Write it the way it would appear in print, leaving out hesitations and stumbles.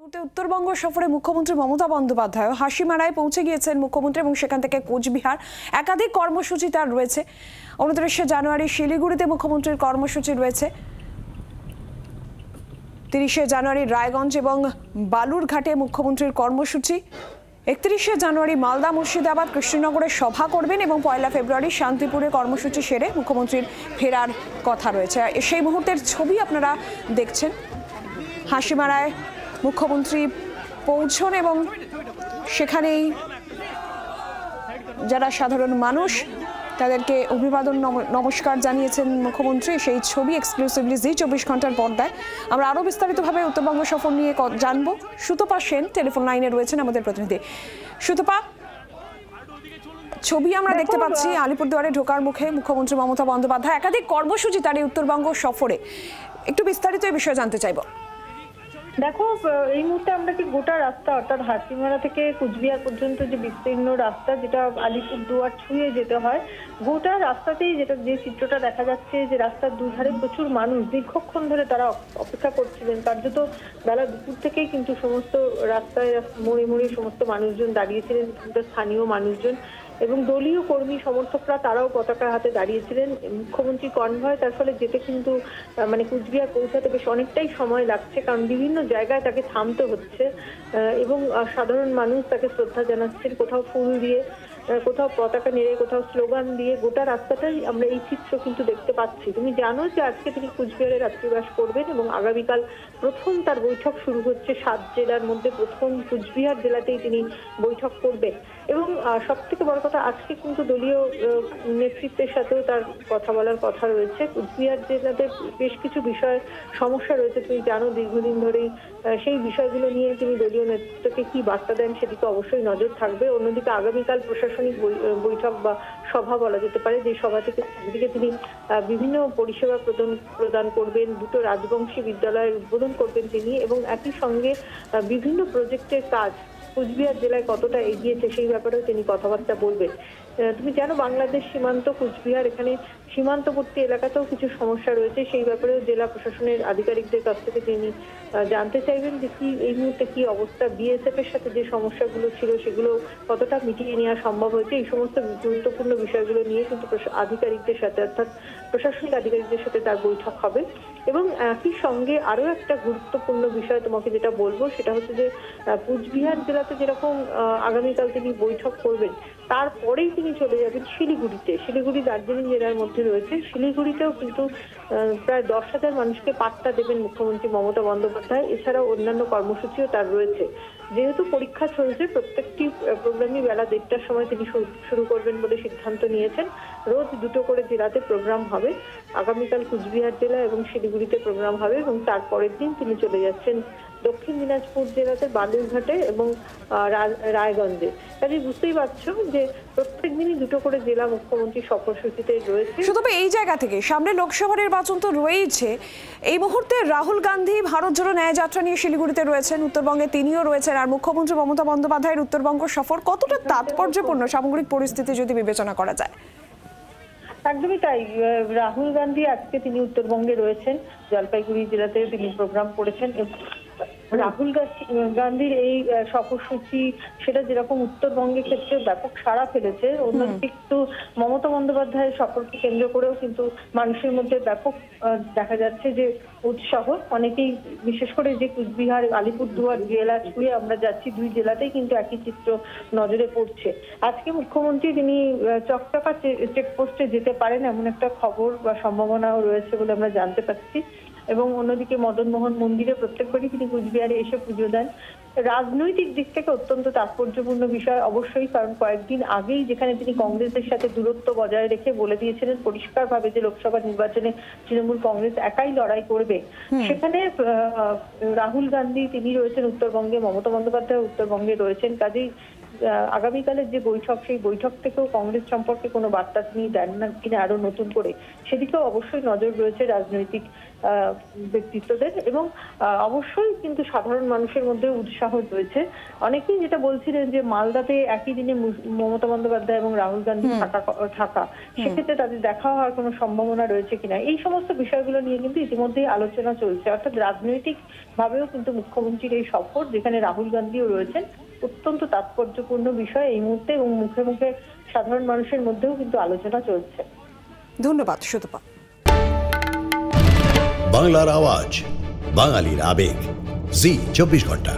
উত্তরবঙ্গ সফরে মুখ্যমন্ত্রী মমতা বন্দ্যোপাধ্যায় হাসিমারায় পৌঁছে গিয়েছেন মুখ্যমন্ত্রী এবং সেখান থেকে কোচবিহার একাধিক কর্মসূচি তার রয়েছে। 29শে জানুয়ারি শিলিগুড়িতে মুখ্যমন্ত্রীর কর্মসূচি রয়েছে। 30শে জানুয়ারি রায়গঞ্জ এবং বালুরঘাটে মুখ্যমন্ত্রীর কর্মসূচি। 31শে জানুয়ারি মালদা মুর্শিদাবাদ কৃষ্ণনগরে সভা করবেন এবং 1 ফেব্রুয়ারি শান্তিপুরে কর্মসূচি সেরে মুখ্যমন্ত্রীর ফেরার কথা রয়েছে। সেই মুহূর্তের ছবি আপনারা দেখছেন। হাসিমারায় মুখ্যমন্ত্রী পৌঁছন এবং সেখানেই যারা সাধারণ মানুষ তাদেরকে অভিবাদন নমস্কার জানিয়েছেন মুখ্যমন্ত্রী। সেই ছবি এক্সক্লুসিভলি জি 24 ঘন্টার পর্দায়। আমরা আরো বিস্তারিতভাবে উত্তরবঙ্গ সফর নিয়ে জানবো। সুতপা সেন টেলিফোন লাইনে রয়েছেন আমাদের প্রতিনিধি। সুতপা, ছবি আমরা দেখতে পাচ্ছি আলিপুরদুয়ারে ঢোকার মুখে মুখ্যমন্ত্রী মমতা বন্দ্যোপাধ্যায় একাধিক কর্মসূচি তার এই উত্তরবঙ্গ সফরে। একটু বিস্তারিত এই বিষয়ে জানতে চাইবো। দেখো, এই মুহূর্তে আমরা কি গোটা রাস্তা অর্থাৎ হাসিমারা থেকে কুচবিহার পর্যন্ত যে বিস্তীর্ণ রাস্তা যেটা আলিপুরদুয়ার ছুঁয়ে যেতে হয়, গোটা রাস্তাতেই যে চিত্রটা দেখা যাচ্ছে যে রাস্তার দুধারে প্রচুর মানুষ দীর্ঘক্ষণ ধরে তারা অপেক্ষা করছিলেন। কার্যত বেলা দুপুর থেকেই কিন্তু সমস্ত রাস্তায় মোড়ে মোড়ে সমস্ত মানুষজন দাঁড়িয়েছিলেন, স্থানীয় মানুষজন এবং দলীয় কর্মী সমর্থকরা তারাও পতাকা হাতে দাঁড়িয়েছিলেন। মুখ্যমন্ত্রী কনভয়, তার ফলে যেতে কিন্তু কুচবিহার পৌঁছাতে বেশ অনেকটাই সময় লাগছে, কারণ বিভিন্ন জায়গায় তাকে থামতে হচ্ছে এবং সাধারণ মানুষ তাকে শ্রদ্ধা জানাচ্ছেন, কোথাও ফুল দিয়ে, কোথাও পতাকা নেড়ে, কোথাও স্লোগান দিয়ে। গোটা রাস্তাটাই আমরা এই চিত্র কিন্তু দেখতে পাচ্ছি। তুমি জানো যে আজকে তিনি কুচবিহারে রাত্রিবাস করবেন এবং আগামীকাল প্রথম তার বৈঠক শুরু হচ্ছে। 7 জেলার মধ্যে প্রথম কুচবিহার জেলাতেই তিনি বৈঠক করবেন এবং সব থেকে বড় কথা, আজকে কিন্তু দলীয় নেতৃত্বের সাথেও তার কথা বলার কথা রয়েছে। কুচবিহার জেলাতে বেশ কিছু বিষয় সমস্যা রয়েছে, তুমি জানো দীর্ঘদিন ধরেই। সেই বিষয়গুলো নিয়ে তিনি দলীয় নেতৃত্বকে কি বার্তা দেন সেদিকে অবশ্যই নজর থাকবে। অন্যদিকে আগামীকাল প্রশাসনিক বৈঠক বা সভা বলা যেতে পারে, যে সভা থেকে একদিকে তিনি বিভিন্ন পরিষেবা প্রদান করবেন, 2টো রাজবংশী বিদ্যালয়ের উদ্বোধন করবেন তিনি এবং একই সঙ্গে বিভিন্ন প্রজেক্টের কাজ কুচবিহার জেলায় কতটা এগিয়েছে সেই ব্যাপারেও তিনি কথাবার্তা বলবেন। তুমি জানো বাংলাদেশ সীমান্ত কুচবিহার, এখানে সীমান্তবর্তী এলাকাতেও কিছু সমস্যা রয়েছে, সেই ব্যাপারেও জেলা প্রশাসনের আধিকারিকদের কাছ থেকে তিনি জানতে চাইবেন যে কি এই মুহূর্তে কি অবস্থা, বিএসএফ এর সাথে যে সমস্যাগুলো ছিল সেগুলো কতটা মিটিয়ে নেওয়া সম্ভব হয়েছে। এই সমস্ত গুরুত্বপূর্ণ বিষয়গুলো নিয়ে কিন্তু আধিকারিকদের সাথে অর্থাৎ প্রশাসনিক আধিকারিকদের সাথে তার বৈঠক হবে। এবং একই সঙ্গে আরো একটা গুরুত্বপূর্ণ বিষয় তোমাকে যেটা বলবো সেটা হচ্ছে যে কুচবিহার জেলাতে যেরকম আগামীকাল তিনি বৈঠক করবেন, তারপরেই তিনি চলে যাবেন শিলিগুড়িতে। শিলিগুড়ি দার্জিলিং জেলার মধ্যে রয়েছে। শিলিগুড়িতেও কিন্তু প্রায় 10,000 মানুষকে পাত্তা দেবেন মুখ্যমন্ত্রী মমতা বন্দ্যোপাধ্যায়। এছাড়াও অন্যান্য কর্মসূচিও তার রয়েছে। যেহেতু পরীক্ষা চলছে, প্রত্যেকটি প্রোগ্রামই বেলা 1টার সময় তিনি শুরু করবেন বলে সিদ্ধান্ত নিয়েছেন। রোজ 2টো করে জেলাতে প্রোগ্রাম হবে। আগামীকাল কুচবিহার জেলা এবং শিলিগুড়িতে প্রোগ্রাম হবে এবং তারপরের দিন তিনি চলে যাচ্ছেন দক্ষিণ দিনাজপুর জেলাতে বালুরঘাটে এবং রায়গঞ্জে। কাজে বুঝতেই পারছো যে প্রত্যেক দিনই 2টো করে জেলা মুখ্যমন্ত্রী সফরসূচিতে রয়েছে। শুধু এই জায়গা থেকে সামনে লোকসভা নির্বাচন তো রয়েছে, এই মুহূর্তে রাহুল গান্ধী ভারত জোড়ো ন্যায় যাত্রা নিয়ে শিলিগুড়িতে রয়েছেন, উত্তরবঙ্গে তিনিও রয়েছেন। আর মুখ্যমন্ত্রী মমতা বন্দ্যোপাধ্যায়ের উত্তরবঙ্গ সফর কতটা তাৎপর্যপূর্ণ সামগ্রিক পরিস্থিতি যদি বিবেচনা করা যায়? একদমই তাই। রাহুল গান্ধী আজকে তিনি উত্তরবঙ্গে রয়েছেন, জলপাইগুড়ি জেলাতে তিনি প্রোগ্রাম করেছেন। রাহুল গান্ধীর এই সফরসূচি সেটা যেরকম উত্তরবঙ্গের ক্ষেত্রে ব্যাপক সাড়া ফেলেছে, অন্যদিকে কিন্তু মমতা বন্দ্যোপাধ্যায়ের সফরকে কেন্দ্র করেও কিন্তু মানুষের মধ্যে ব্যাপক দেখা যাচ্ছে যে উৎসাহ। অনেকেই বিশেষ করে যে কুচবিহার আলিপুরদুয়ার জেলা ছুঁয়ে আমরা যাচ্ছি, 2 জেলাতেই কিন্তু একই চিত্র নজরে পড়ছে। আজকে মুখ্যমন্ত্রী তিনি চকচাকা চেকপোস্টে যেতে পারেন এমন একটা খবর বা সম্ভাবনাও রয়েছে বলে আমরা জানতে পারছি। এবং অন্যদিকে মদনমোহন মন্দিরে প্রত্যেকবারই তিনি কুচবিহারে এসে পুজো দেন। রাজনৈতিক দিক থেকে অত্যন্ত তাৎপর্যপূর্ণ বিষয় অবশ্যই, কারণ কয়েকদিন আগেই যেখানে তিনি কংগ্রেসের সাথে দূরত্ব বজায় রেখে বলে দিয়েছিলেন পরিষ্কারভাবে যে লোকসভা নির্বাচনে তৃণমূল কংগ্রেস একাই লড়াই করবে, সেখানে রাহুল গান্ধী তিনি রয়েছেন উত্তরবঙ্গে, মমতা বন্দ্যোপাধ্যায় উত্তরবঙ্গে রয়েছেন। কাজেই আগামীকালের যে বৈঠক, সেই বৈঠক থেকেও কংগ্রেস সম্পর্কে কোনো বার্তা তিনি দেন না কিনা আরো নতুন করে, সেদিকেও অবশ্যই নজর রয়েছে রাজনৈতিক ব্যক্তিত্বদের। এবং অবশ্যই কিন্তু সাধারণ মানুষের মধ্যে উৎসাহ রয়েছে। অনেকেই যেটা বলছিলেন যে মালদাতে একই দিনে মমতা বন্দ্যোপাধ্যায় এবং রাহুল গান্ধী থাকা, সেক্ষেত্রে তাদের দেখা হওয়ার কোনো সম্ভাবনা রয়েছে কিনা, এই সমস্ত বিষয়গুলো নিয়ে কিন্তু ইতিমধ্যেই আলোচনা চলছে। অর্থাৎ রাজনৈতিক ভাবেও কিন্তু মুখ্যমন্ত্রীর এই সফর, যেখানে রাহুল গান্ধীও রয়েছেন, অত্যন্ত তাৎপর্যপূর্ণ বিষয় এই মুহূর্তে, এবং মুখে মুখে সাধারণ মানুষের মধ্যেও কিন্তু আলোচনা চলছে। ধন্যবাদ সুতপা। বাংলার আওয়াজ, বাঙালির আবেগ, জি 24 ঘন্টা।